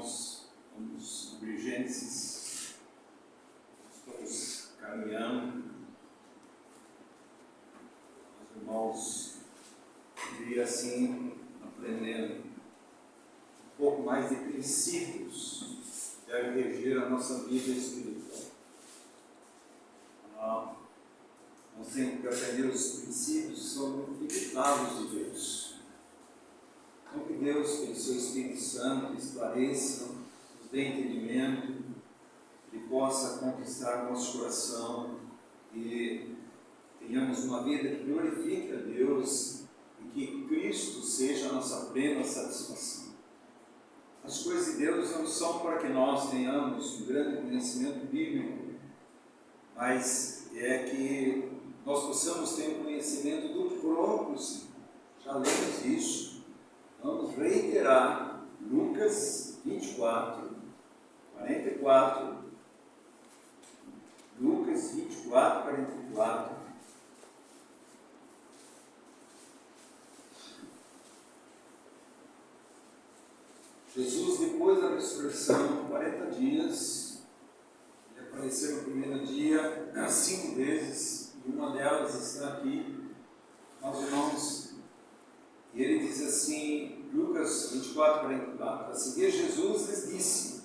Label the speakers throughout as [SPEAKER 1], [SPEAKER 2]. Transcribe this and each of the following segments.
[SPEAKER 1] irmãos, vamos abrir Gênesis, estamos caminhando. Os irmãos viriam assim, aprendendo um pouco mais de princípios que devem reger a nossa vida espiritual. Nós temos que aprender os princípios que são limitados de Deus. Então, que Deus, pelo seu Espírito Santo, esclareça, nos dê entendimento, que possa conquistar nosso coração e tenhamos uma vida que glorifique a Deus e que Cristo seja a nossa plena satisfação. As coisas de Deus não são para que nós tenhamos um grande conhecimento bíblico, mas é que nós possamos ter um conhecimento do próprio Senhor. Já lemos isso. Vamos reiterar Lucas 24, 44. Lucas 24, 44. Jesus, depois da ressurreição, 40 dias, ele apareceu no primeiro dia 5 vezes, e uma delas está aqui, meus irmãos. E ele diz assim, Lucas 24, 44, a seguir Jesus lhes disse: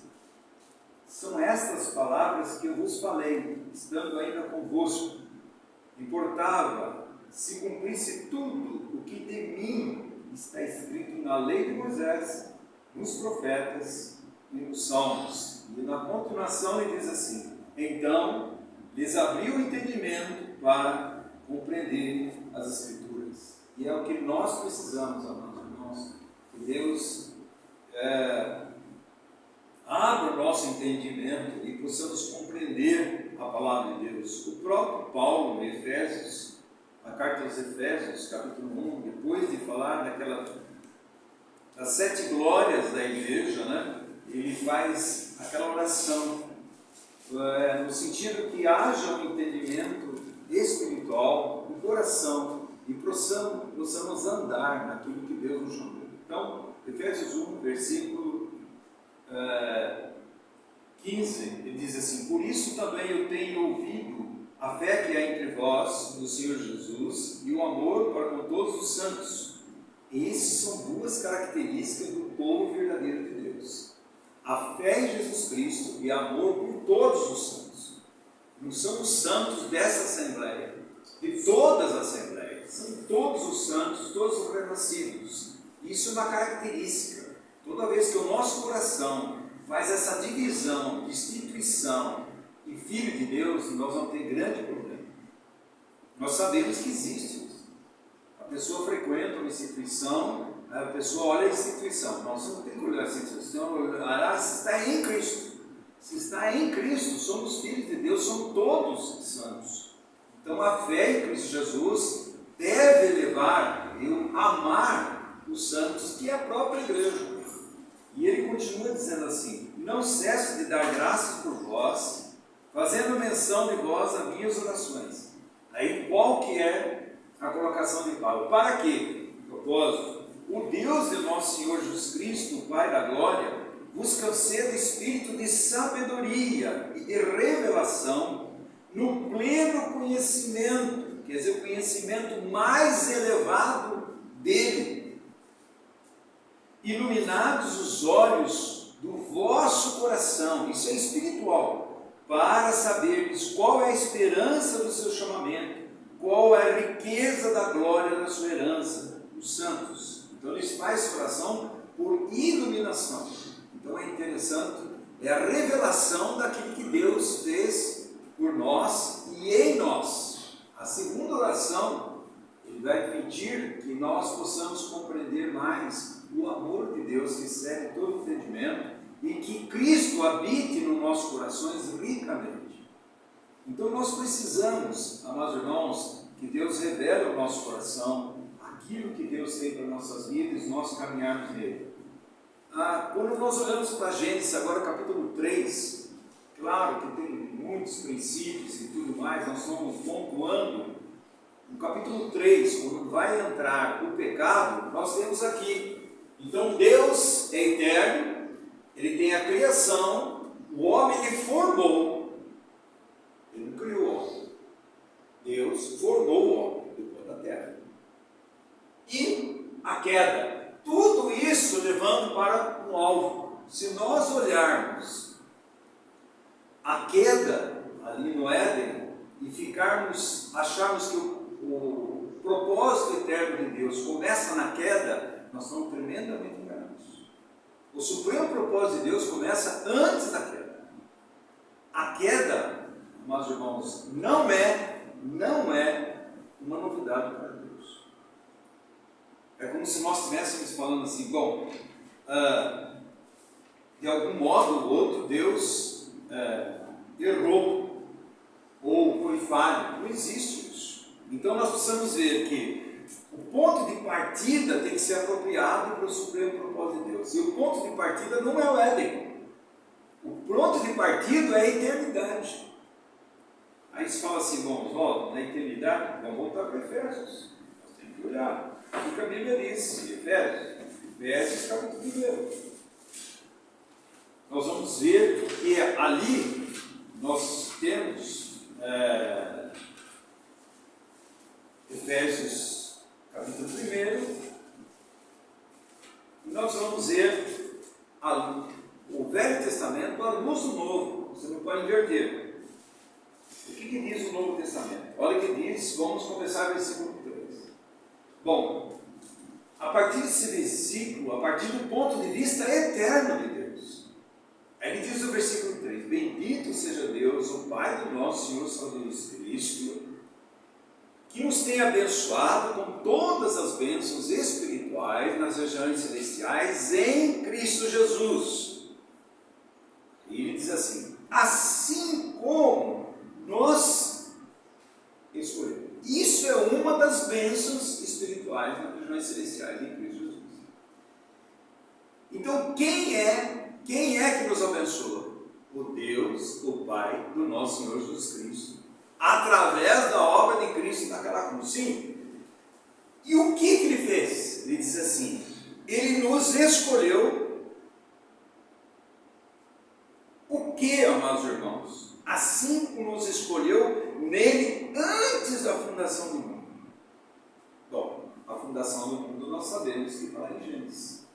[SPEAKER 1] são estas palavras que eu vos falei, estando ainda convosco. Importava se cumprisse tudo o que de mim está escrito na lei de Moisés, nos profetas e nos salmos. E na continuação ele diz assim: então lhes abriu o entendimento para compreender as Escrituras. E é o que nós precisamos, amados irmãos, que Deus abra o nosso entendimento e possamos compreender a palavra de Deus. O próprio Paulo, em Efésios, a carta aos Efésios, capítulo 1, depois de falar das 7 glórias da igreja, né, ele faz aquela oração, no sentido que haja um entendimento espiritual no coração, e possamos andar naquilo que Deus nos chamou. Então, Efésios 1, versículo 15, ele diz assim: por isso também eu tenho ouvido a fé que há entre vós, no Senhor Jesus, e o amor para com todos os santos. E essas são duas características do povo verdadeiro de Deus: a fé em Jesus Cristo e amor por todos os santos. Não são os santos dessa Assembleia, de todas as Assembleias. São todos os santos, todos os renascidos. Isso é uma característica. Toda vez que o nosso coração faz essa divisão de instituição e filho de Deus, nós vamos ter grande problema. Nós sabemos que existe isso. A pessoa frequenta uma instituição, a pessoa olha a instituição. Nós não temos que olhar a instituição, olhar se está em Cristo. Se está em Cristo, somos filhos de Deus, somos todos santos. Então a fé em Cristo Jesus deve levar eu a amar os santos, que é a própria igreja. E ele continua dizendo assim: não cesso de dar graças por vós, fazendo menção de vós as minhas orações. Aí qual que é a colocação de Paulo? Para quê? Propósito: o Deus de nosso Senhor Jesus Cristo, o Pai da glória, vos conceda espírito de sabedoria e de revelação no pleno conhecimento, quer dizer, o conhecimento mais elevado dele, iluminados os olhos do vosso coração, isso é espiritual, para saberdes qual é a esperança do seu chamamento, qual é a riqueza da glória da sua herança, os santos. Então ele faz oração por iluminação. Então é interessante, é a revelação daquilo que Deus fez por nós e em nós. A segunda oração, ele vai pedir que nós possamos compreender mais o amor de Deus que excede todo entendimento e que Cristo habite nos nossos corações ricamente. Então nós precisamos, amados irmãos, que Deus revele ao nosso coração aquilo que Deus tem para nossas vidas e nós caminharmos nele. Quando nós olhamos para Gênesis, agora capítulo 3, claro que tem muitos princípios e tudo mais, nós estamos pontuando. No capítulo 3, quando vai entrar o pecado, nós temos aqui: então Deus é eterno, ele tem a criação, o homem ele formou, ele não criou o homem. Deus formou o homem depois da terra. E a queda, tudo isso levando para um alvo. Se nós olharmos a queda ali no Éden e acharmos que o propósito eterno de Deus começa na queda, nós estamos tremendamente enganados. O supremo propósito de Deus começa antes da queda. A queda, meus irmãos, não é uma novidade para Deus. É como se nós estivéssemos falando assim, bom, de algum modo ou outro Deus errou ou foi falho. Não existe isso. Então nós precisamos ver que o ponto de partida tem que ser apropriado para o supremo propósito de Deus. E o ponto de partida não é o Éden. O ponto de partida é a eternidade. Aí se fala assim, bom, volta na eternidade, vamos voltar para Efésios. Nós temos que olhar o que a Bíblia diz, Efésios capítulo 1. Nós vamos ver que ali nós temos Efésios capítulo 1, e nós vamos ver o Velho Testamento à luz do Novo. Você não pode inverter. O que diz o Novo Testamento? Olha o que diz, vamos começar o versículo 3. Bom, a partir desse versículo, a partir do ponto de vista eterno de Deus, ele diz no versículo 3: Bendito seja Deus, o Pai do nosso Senhor Salvador Cristo, que nos tem abençoado com todas as bênçãos espirituais nas regiões celestiais em Cristo Jesus. E ele diz assim: assim como nós escolhemos. Isso é uma das bênçãos espirituais nas regiões celestiais em Cristo Jesus. Então, quem é que nos abençoa? O Deus, o Pai do nosso Senhor Jesus Cristo, através da obra de Cristo naquela cruz. Sim. E o que ele fez? Ele diz assim: ele nos escolheu. O que, amados irmãos? Assim como nos escolheu nele antes da fundação do mundo. Bom, a fundação do mundo nós sabemos que está em Gênesis.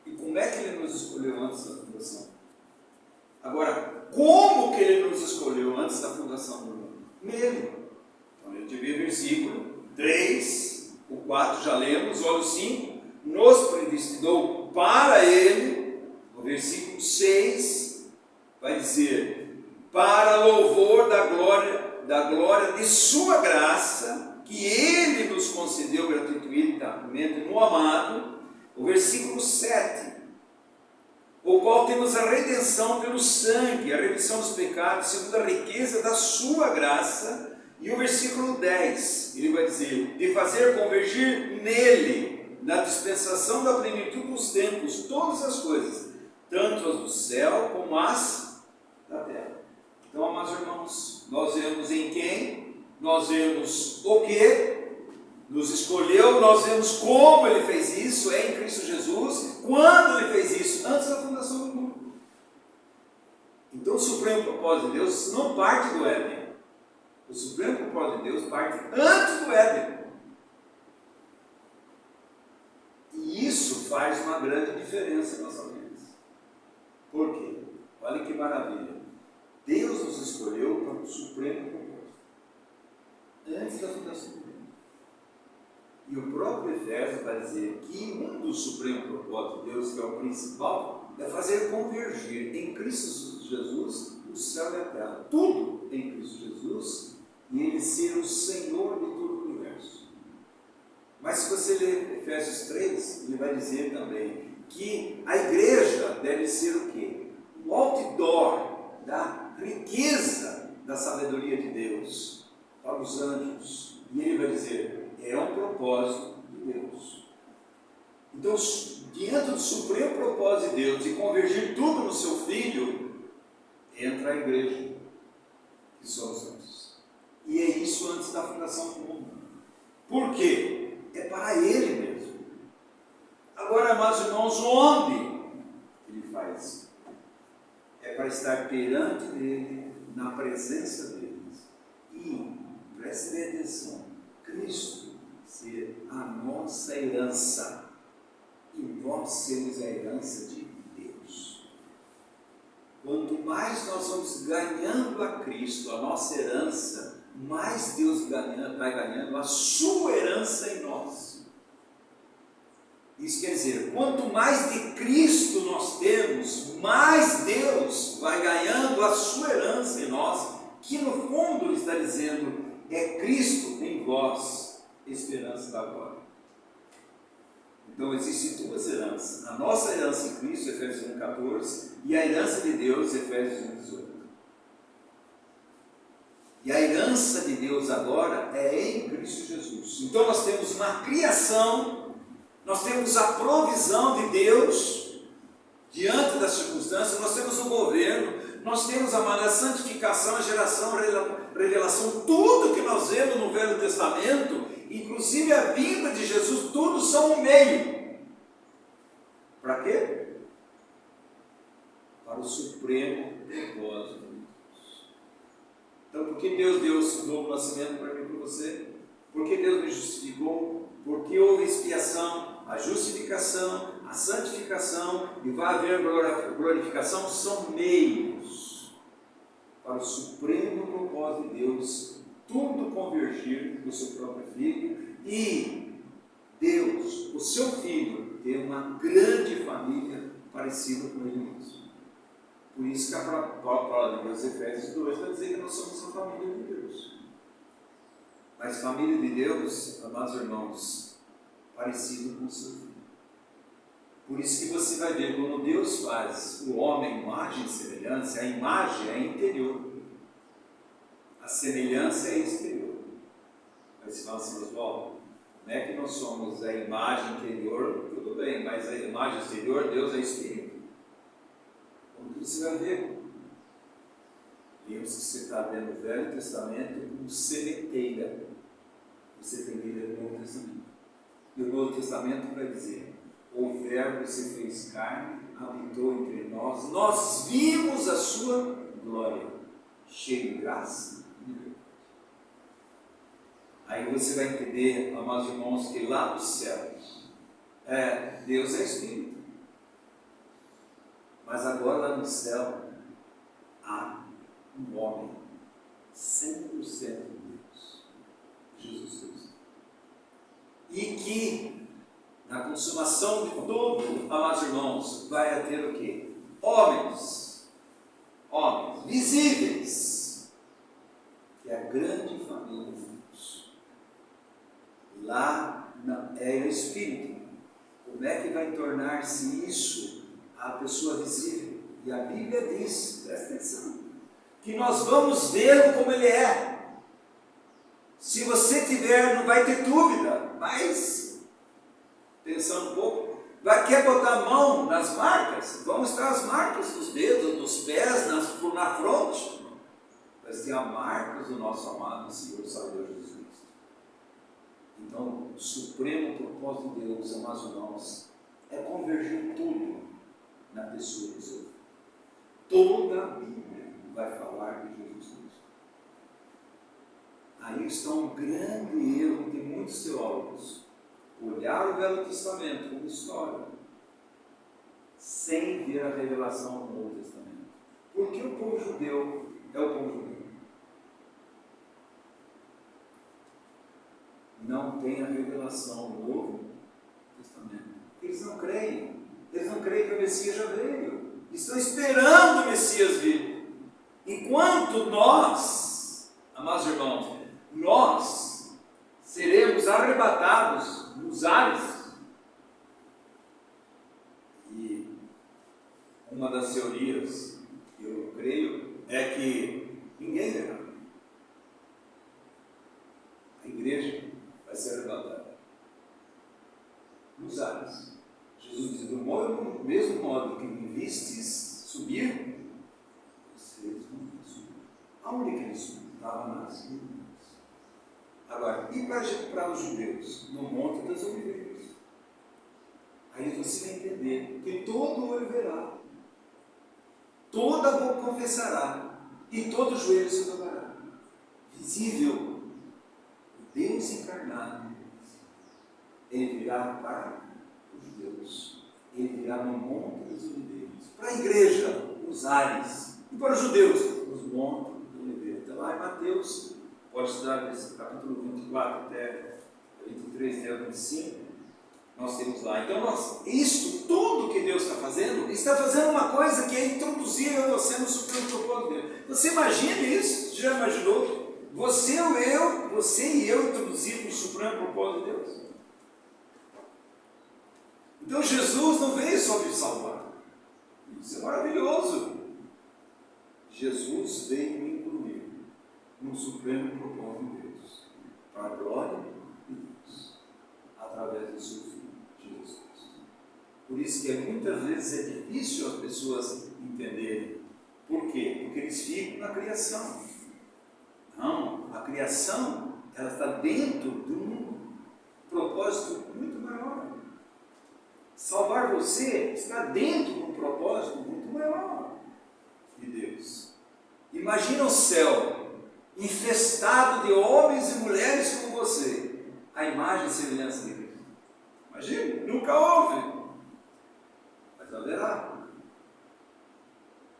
[SPEAKER 1] E como é que ele nos escolheu antes da fundação? Agora, como que ele nos escolheu antes da fundação do mundo? Nele. Então, a gente vê o versículo 3, o 4 já lemos, olha o 5, nos predestinou para ele. No versículo 6, vai dizer, para louvor da glória de sua graça, que ele nos concedeu gratuitamente no amado. O versículo 7, o qual temos a redenção pelo sangue, a remissão dos pecados, segundo a riqueza da sua graça. E o versículo 10, ele vai dizer, de fazer convergir nele, na dispensação da plenitude dos tempos, todas as coisas, tanto as do céu como as da terra. Então, amados irmãos, nós vemos em quem, nós vemos o que nos escolheu, nós vemos como ele fez isso, é em Cristo Jesus. Quando ele fez isso? Antes da fundação do mundo. Então, o supremo propósito de Deus não parte do Éden. O supremo propósito de Deus parte antes do Éden. E isso faz uma grande diferença em nossa vida. Por quê? Olha que maravilha. Deus nos escolheu para o supremo propósito. Antes da fundação do mundo. E o próprio Efésios vai dizer que um dos supremos propósitos de Deus, que é o principal, é fazer convergir em Cristo Jesus o céu e a terra. Tudo em Cristo Jesus, e ele ser o Senhor de todo o universo. Mas se você ler Efésios 3, ele vai dizer também que a igreja deve ser o quê? O outdoor da riqueza da sabedoria de Deus para os anjos. E ele vai dizer, é um propósito de Deus. Então, diante do supremo propósito de Deus, de convergir tudo no seu Filho, entra a igreja, que são os anjos. E é isso antes da fundação do mundo. Por quê? É para Ele mesmo. Agora, amados irmãos, onde Ele faz para estar perante dele, na presença deles. E, preste bem atenção, Cristo ser a nossa herança. E nós sermos a herança de Deus. Quanto mais nós vamos ganhando a Cristo, a nossa herança, mais Deus vai ganhando a sua herança em nós. Isso quer dizer, quanto mais de Cristo nós temos, mais Deus vai ganhando a sua herança em nós, que no fundo ele está dizendo, é Cristo em vós, esperança da glória. Então existem duas heranças, a nossa herança em Cristo, Efésios 1,14, e a herança de Deus, Efésios 1,18. E a herança de Deus agora é em Cristo Jesus. Então nós temos uma criação, nós temos a provisão de Deus diante das circunstâncias, nós temos o governo, nós temos a santificação, a geração, a revelação, tudo que nós vemos no Velho Testamento, inclusive a vinda de Jesus, tudo são um meio. Para quê? Para o supremo propósito de Deus. Então, por que Deus deu esse novo nascimento para mim e para você? Por que Deus me justificou? Porque houve expiação, a justificação, a santificação e vai haver glorificação, são meios para o supremo propósito de Deus, tudo convergir no seu próprio Filho e Deus, o seu Filho, ter uma grande família parecida com ele mesmo. Por isso que a palavra de Efésios 2 vai dizer que nós somos a família de Deus. Mas família de Deus, amados irmãos, parecido com o seu Filho. Por isso que você vai ver, quando Deus faz o homem imagem e semelhança, a imagem é interior, a semelhança é exterior. Aí você fala assim, Oswaldo, como é que nós somos a imagem interior? Tudo bem, mas a imagem exterior, Deus é Espírito. Como você vai ver? Vimos que você está vendo o Velho Testamento como sementeira. Você tem lido o Novo Testamento. E o Novo Testamento vai dizer, o Verbo se fez carne, habitou entre nós, nós vimos a sua glória, cheio de graça e verdade. Aí você vai entender, amados irmãos, que lá nos céus, Deus é Espírito. Mas agora lá no céu, há um homem 100% de Deus, Jesus Cristo. E que, na consumação de todo, amados irmãos, vai ter o quê? Homens visíveis, que é a grande família de Deus. Lá é o Espírito. Como é que vai tornar-se isso a pessoa visível? E a Bíblia diz, presta atenção, que nós vamos vê-lo como ele é. Se você tiver, não vai ter dúvida, mas, pensando um pouco, quer botar a mão nas marcas? Vão estar as marcas dos dedos, dos pés, na fronte. Mas tem as marcas do nosso amado Senhor Salvador Jesus Cristo. Então, o supremo propósito de Deus, amados irmãos, é convergir tudo na pessoa do seu. Toda a Bíblia vai falar de Jesus Cristo. Aí está um grande erro de muitos teólogos. Olhar o Velho Testamento como história, sem ver a revelação do Novo Testamento. Porque o povo judeu é o povo judeu. Não tem a revelação do Novo Testamento. Eles não creem. Eles não creem que o Messias já veio. Estão esperando o Messias vir. Enquanto nós, amados irmãos, nós seremos arrebatados nos ares. E uma das teorias que eu creio é que ninguém verá. A igreja vai ser arrebatada nos ares. Jesus diz, do mesmo modo que me vistes subir, vocês vão subir. Aonde que ele subiu? Estava nas nuvens. Agora, e para os judeus? No Monte das Oliveiras. Aí você vai entender que todo olho verá. toda boca confessará e todo joelho se dobrará. Visível, Deus encarnado, ele virá para os judeus, ele virá no Monte dos Oliveiras, para a igreja, os ares, e para os judeus, os montes dos Oliveiras. Então, lá em Mateus, pode estudar esse capítulo 24 até 23, até 25, nós temos lá. Então, isso tudo que Deus está fazendo uma coisa que é introduzir você no supremo propósito de Deus. Você imagina isso? Você já imaginou? Você e eu introduzir no supremo propósito de Deus? Então, Jesus não veio só me salvar. Isso é maravilhoso. Jesus veio me incluir no supremo propósito de Deus, para a glória de Deus, através do seu Filho, Jesus Cristo. Por isso que muitas vezes é difícil as pessoas entenderem. Por quê? Porque eles ficam na criação. Não, a criação, ela está dentro de um propósito muito maior. Salvar você está dentro de um propósito muito maior de Deus. Imagina o céu infestado de homens e mulheres como você, a imagem e semelhança de Cristo. Imagina, nunca houve, mas haverá.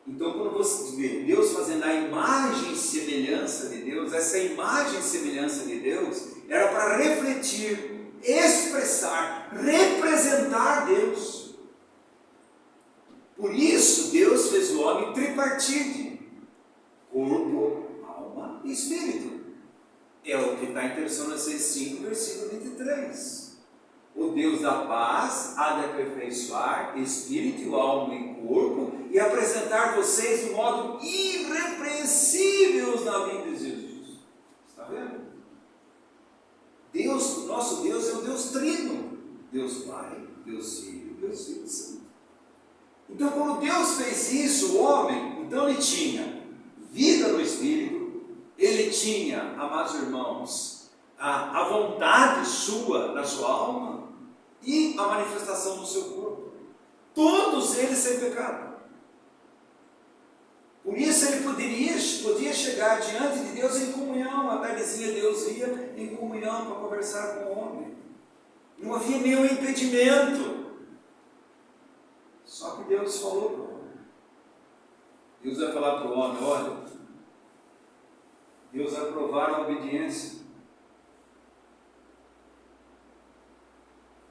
[SPEAKER 1] Então, quando você vê Deus fazendo a imagem e semelhança de Deus, essa imagem e semelhança de Deus era para refletir, expressar, representar Deus. Por isso, Deus fez o homem tripartite: corpo, alma e espírito. É o que está em Tessalonicenses 5, versículo 23. O Deus da paz há de aperfeiçoar espírito, alma e corpo e apresentar vocês de modo irrepreensíveis na vinda de Jesus. Está vendo? Deus, nosso Deus é o Deus trino. Deus Pai, Deus Filho, Deus Espírito Santo. Então, quando Deus fez isso, o homem, então ele tinha vida no Espírito, ele tinha, amados irmãos, a vontade sua, da sua alma, e a manifestação do seu corpo. Todos eles sem pecado. Por isso ele podia chegar diante de Deus em comunhão. A tardezinha Deus ia em comunhão para conversar com o homem. Não havia nenhum impedimento. Só que Deus falou para o homem. Deus vai falar para o homem: olha, Deus vai provar a obediência.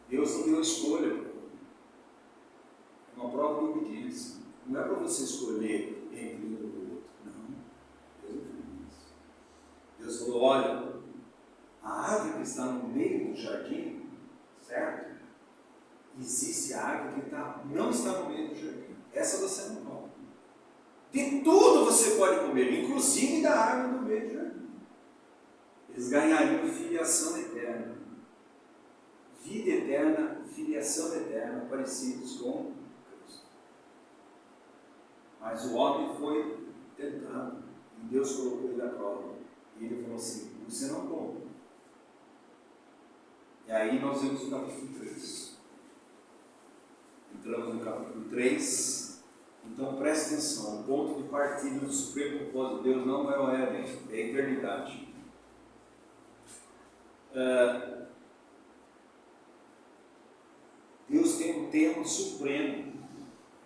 [SPEAKER 1] Deus não deu escolha. É uma prova de obediência. Não é para você escolher entre um e o outro. Não. Deus não fez isso. Deus falou: olha, a árvore que está no meio do jardim, certo? Existe a árvore que não está no meio do jardim. Essa você não come. De tudo você pode comer, inclusive da árvore no meio do jardim. Eles ganhariam filiação eterna. Vida eterna, filiação eterna, parecidos com Cristo. Mas o homem foi tentado, e Deus colocou ele à prova. E ele falou assim: você não come. E aí nós vemos o capítulo 3. Entramos no capítulo 3. Então preste atenção: o ponto de partida do supremo propósito de Deus não é o Éden, é a eternidade. Deus tem um tema supremo,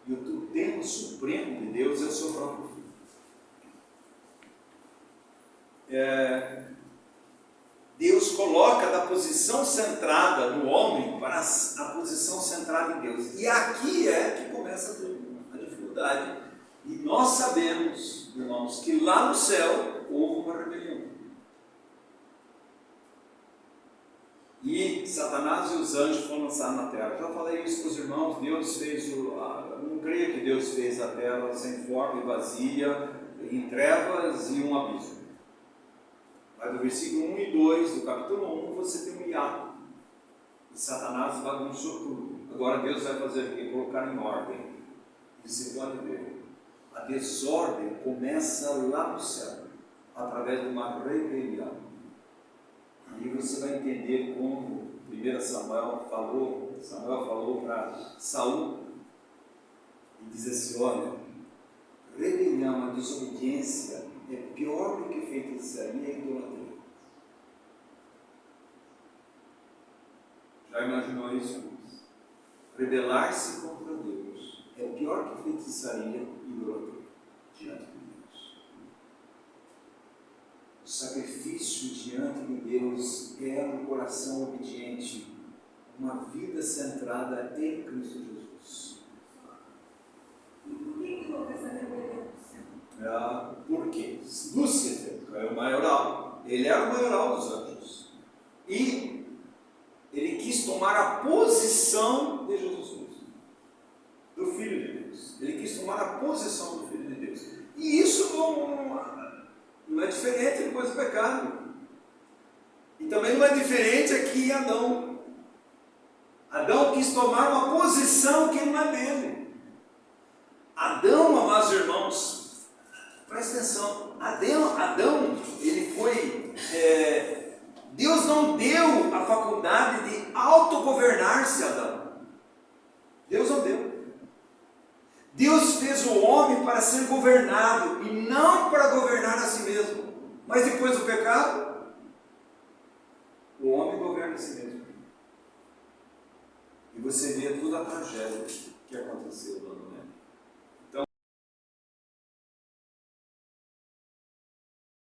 [SPEAKER 1] e o tema supremo de Deus é o seu próprio Filho. Deus coloca da posição centrada no homem para a posição centrada em Deus. E aqui é que começa a dificuldade. E nós sabemos, irmãos, que lá no céu houve uma rebelião. E Satanás e os anjos foram lançados na terra. Já falei isso para os irmãos. Deus fez não creio que Deus fez a terra sem forma e vazia, em trevas e um abismo. Mas do versículo 1 e 2 do capítulo 1 você tem um hiato. E Satanás bagunçou tudo. Agora Deus vai fazer o quê? Colocar em ordem. E você pode ver, a desordem começa lá no céu, através de uma rebelião. Aí você vai entender como 1 Samuel falou para Saul, e diz assim: olha, rebelião, a desobediência é pior do que feitiçaria e idolatria. Já imaginou isso? Rebelar-se contra Deus é pior que feitiçaria e idolatria diante de Deus. O sacrifício diante de Deus é um coração obediente, uma vida centrada em Cristo Jesus.
[SPEAKER 2] Por que houve essa rebelião?
[SPEAKER 1] Por quê? Lúcifer é o maioral. Ele era o maioral dos anjos. E ele quis tomar a posição de Jesus Cristo, do Filho de Deus. Ele quis tomar a posição do Filho de Deus. E isso não é diferente depois do pecado. E também não é diferente aqui em Adão. Adão quis tomar uma posição que não é dele. Adão, amados irmãos, presta atenção. Adão, ele foi... Deus não deu a faculdade de autogovernar-se a Adão. Deus não deu. Deus fez o homem para ser governado e não para governar a si mesmo. Mas depois do pecado, o homem governa a si mesmo. E você vê toda a tragédia que aconteceu lá no